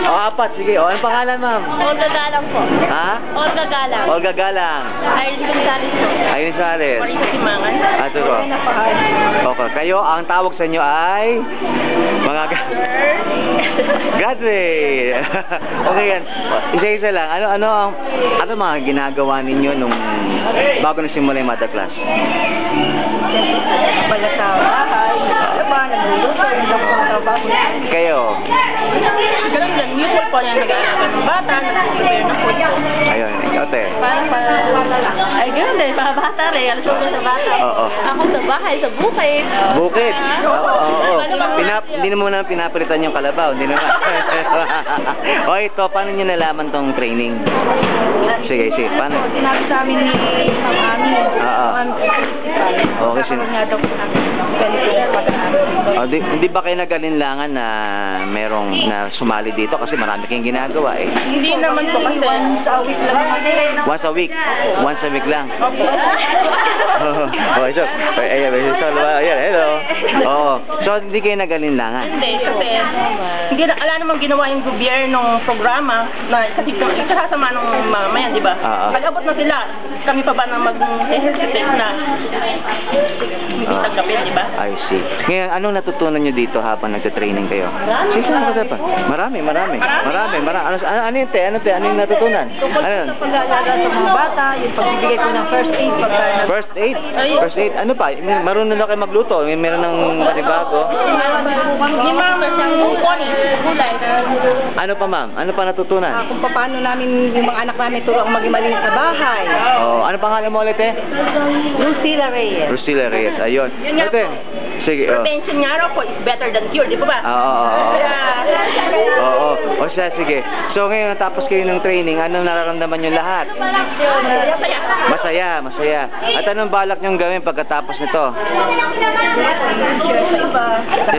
apat. Sige. O, anong pangalan, ma'am? Olga Galang po. Ha? Olga Galang. Olga Galang. Irene Gonzales po. Irene Gonzales. Marisa Simangan. Ito po. Okay. Kayo, ang tawag sa inyo ay... mga... Graduate! Okay yan. Isa-isa lang. Ano mga ginagawa ninyo nung bago na simula yung mother class? Wala sa bahay, naglalaban, nagluluto, trabaho. Kayo? Ganun lang, mutual po yan nag-aalaga ng bata, nag-prepare na po niya. Ayun, ikaw te. Ay, ganun din, mga bata rin, alas ko sa bata. Oo. Ako sa bahay, sa bukid. Bukid? Oo. Hindi naman na pinapalitan yung kalabaw, hindi naman. O ito, paano nyo nalaman tong training? Sige, paano? Sinabi sa amin ni Ma'am Ami. Oo. Okay, hindi ba kayo nag-alinlangan na merong na sumali dito kasi marami kayong ginagawa eh? Hindi naman po kasi. Once a week lang. Once a week lang? Opo. Ayan, hello. Oo. So, hindi kayo nag-alinlangan? Hindi, kasi wala namang ginawa yung gobyernong programa na kasi ikasasama ng mamamayan, di ba? Nag-abot na sila. Kami pa ba na mag-hesitate na hindi tanggapin, di ba? I see. Ngayon, anong natutunan nyo dito habang nagte-training kayo? Sige, pa. Marami. Ano yung te? Ano yung natutunan? Tungkol sa pag-aalaga sa mga bata, yung pagbibigay ko ng first aid. First aid? First aid? Ano pa? Marunong na kayo magluto? Meron ng panibago? Ano pa, ma'am? Ano pa natutunan? Kung paano namin yung mga anak namin turuang maging malinis sa bahay. Ano pangalan mo ulit eh? Lucila Reyes. Lucila Reyes, ayun. Ate, sige. Prevention nga raw po is better than cure, di ba ba? Oo. O siya, sige. So ngayon, natapos kayo ng training, anong nararamdaman nyo lahat? Masaya. At anong balak nyong gawin pagkatapos nito?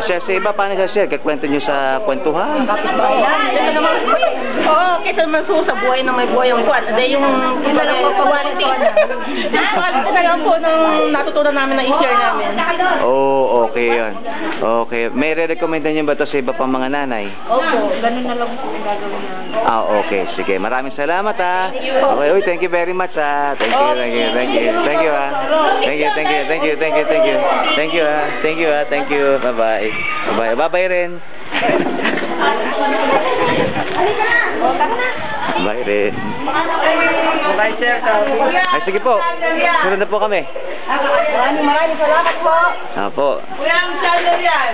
Share sa iba. Paano share? Kakwento nyo sa kwentuhan? Oo, kaysa naman sa buhay na may buhay ang buwan. Hindi yung quality. Ito na lang po nung natutunan namin na i-share namin. Okay yun. Okay. May re-recommenda nyo ba ito sa iba pang mga nanay? Opo, ganun na lang po ang gagawin namin. Okay. Sige. Maraming salamat ha. Okay. Thank you very much ha. Thank you ha. Thank you. Bye-bye. Bye-bye rin. Bye rin. Bye, sir. Ay, sige po. Sunod na po kami. Maraming salamat po. Apo. Kuya, ang channel yan.